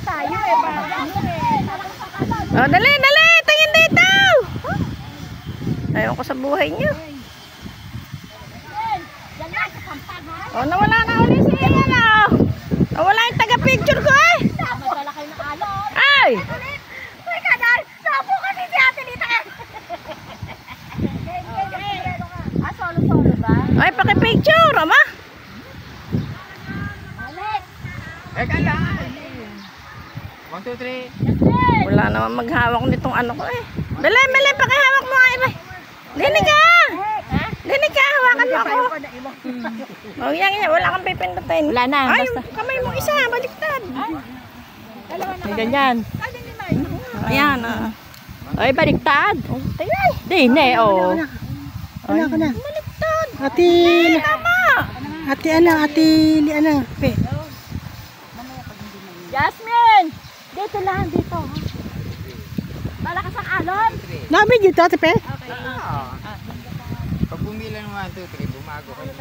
tayo eh. Oh, dali, dali! Tingin dito! Ayaw ko sa buhay niyo. Oh, nawala na ulit si Ian, oh. Nawala yung taga-picture ko eh. Madala kayo ng alon. Ay! Uy, kadal! Sapo kasi si Ate Lita eh. Ah, solo-solo ba? Ay, paki-picture, ama. Alex! Kala. 1, 2, 3. Wala naman maghawak nitong ano ko eh. Dali, mali, pakihawak mo nga, Iray. Dinig ka! Dinig ka, hawakan mo ako. Oh, yan, wala kang pipindutin. Wala na, ay, basta. kamay mo isa, baliktad. Ay, ganyan. Ayan, ah. Ay, baliktad. Oh, tingnan. Dine, oh. Ano ka na? Baliktad. Ate, Tama. ate, pe. Jasmine! Dito lang, dito. Malakas ang alon. Nabi dito, ate, pe. Pag bumila ng 1, 2, 3, bumago kayo.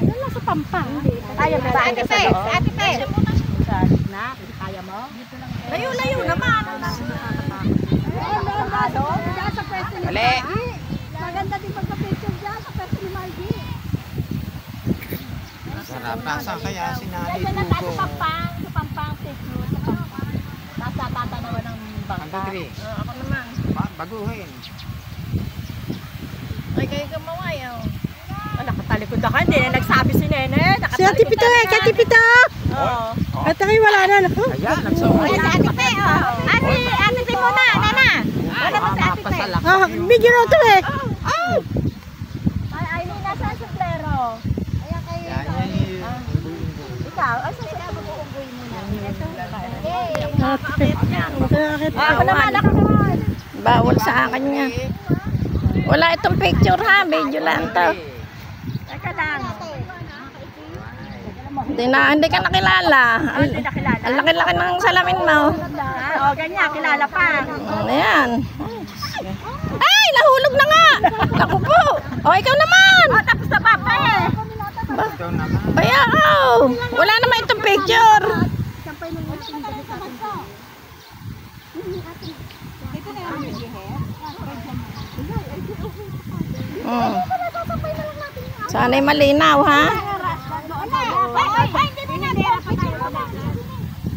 Ano lang sa pampang? Kaya mo ba? Ate Pe! Ate Pe! Sa gitna? Kaya mo? Layo-layo naman. Mali! Maganda din magpa-picture dyan sa pwesto ni Margie. Sarap. Nasaan kaya si Nanay Kaya na tayo Dugo? sa pampang, picture, sa pampang. Nasa tatanawan ng 1, bangka. 2, 3. Ako naman. Baguhin. Ay, kayo kamaway, oh. Nakatalikod ako, hindi na nagsabi si Nene. Si ate Pito, ate Pito. Oo. Ate kayo wala na, naku. Ayan, nagsawa. Ay, si Ate Pe, oh. Ate Pe muna, Nana. Wala mo si Ate Pe. Ah, video na ito eh. Ay, nasa sa plero. Ayan kayo. Yan yung Ikaw, ay, saan sila mag-uunggoy muna? Ito. Ate pe. Ako naman, ako naman. Bawal sa akin niya. Wala itong picture ha, video lang to. Teka lang. Hindi ka nakilala. Hindi nakilala. Ang laki-laki ng salamin mo. O, ganyan, kilala pa. Ayan. Ay, nahulog na nga. Naku po. O, ikaw naman. O, tapos na pa eh. ito naman. Kaya, oh. Wala naman itong picture. Hmm. Sana'y malinaw, ha?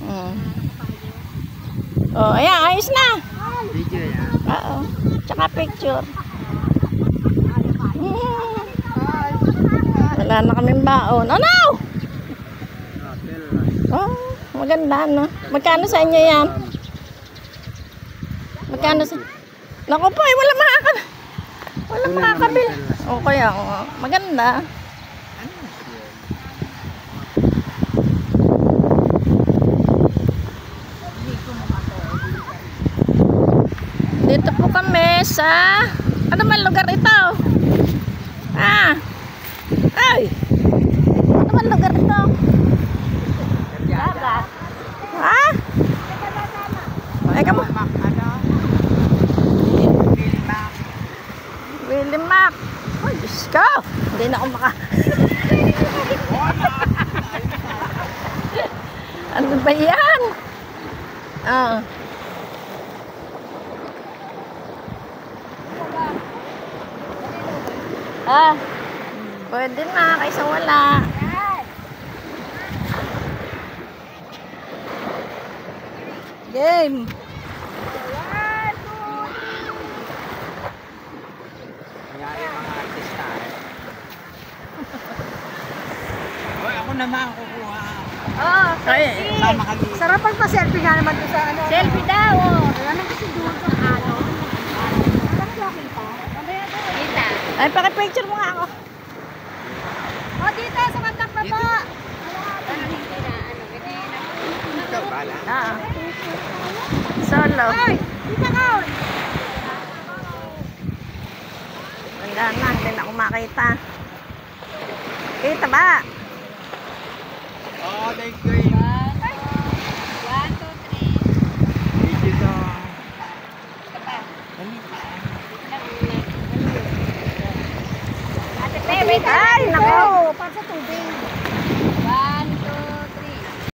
Hmm. Oh, ayan, ayos na. Video yan. Oo. Tsaka picture. Wala na kaming baon. Oh, no! Oh, maganda, no? Magkano sa inyo yan? Magkano sa... Naku po, walang makakabil. O kaya, maganda. Dito po kami sa... Ano man lugar ito? Ah! Ay! Ano man lugar ito? Dagat. Ha? Ay, kamo. Willie Mac. Ay, Diyos ko. Hindi na ako maka... Ano ba yan? Ah. Ah. Pwede na, kaysa wala. Game. Nangyari yung mga artista. Hoy, ako naman kukuha. Oh, Sama kami. Sarap pag pa-selfie nga naman doon sa ano. selfie daw. Oh. Ano kasi doon sa alon. Ano ba kita? Kita. Ay, pakipicture mo nga ako. O, dito sa bandang baba. Ikaw, bala. Ah. Solo. Ay, dito ka. Wala na, hindi na ako makita. Kita ba? Oh, thank you.